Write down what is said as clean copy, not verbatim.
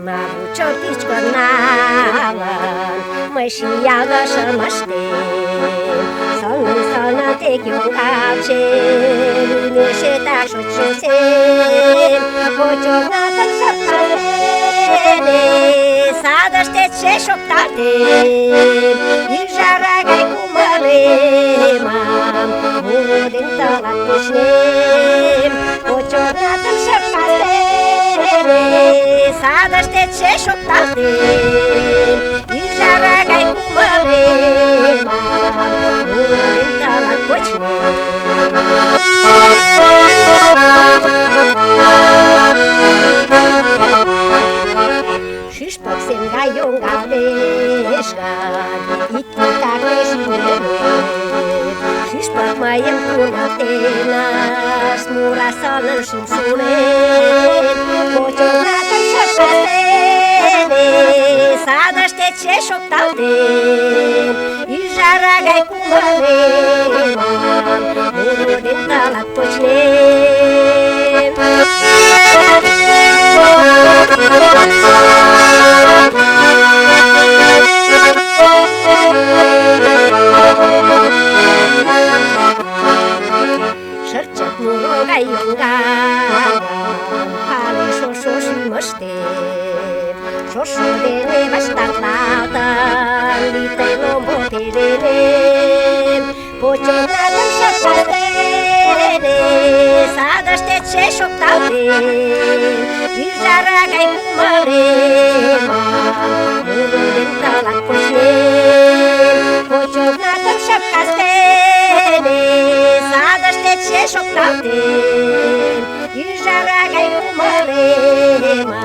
mă buciortici cornavan, măi și iară să mă știm. Să-nă te chiungace, și tașu ciusem, buciornată șoptale, sadăște ce șoptate, ijaragai cu mărema, din tălat pușnem, buciornată șoptale, sadăște ce șoptate, ijaragai cu mărema, din tălat pușnem. Și-și păxem ga iunga veșgan, iti tare și nere. Și-și păc mai împună tena, smura sală și-mi sunet. Pociorată-mi șăpăstene, sadăște ce șoptaute, ijaragai cu mărema, murul din talat pocnem. Șărcet nu roga iunga, ale șoșo și mă ștept. Șoșo de nevăștat lată, litei lombotelele, pocionată-mi șăpăstene, sadăște ce șoptaute, ijaragai cu mărema, murul din tălat pușnem. Pocionată-mi șăpăstene, sadăște ce șoptaute, ijaragai cu mărema,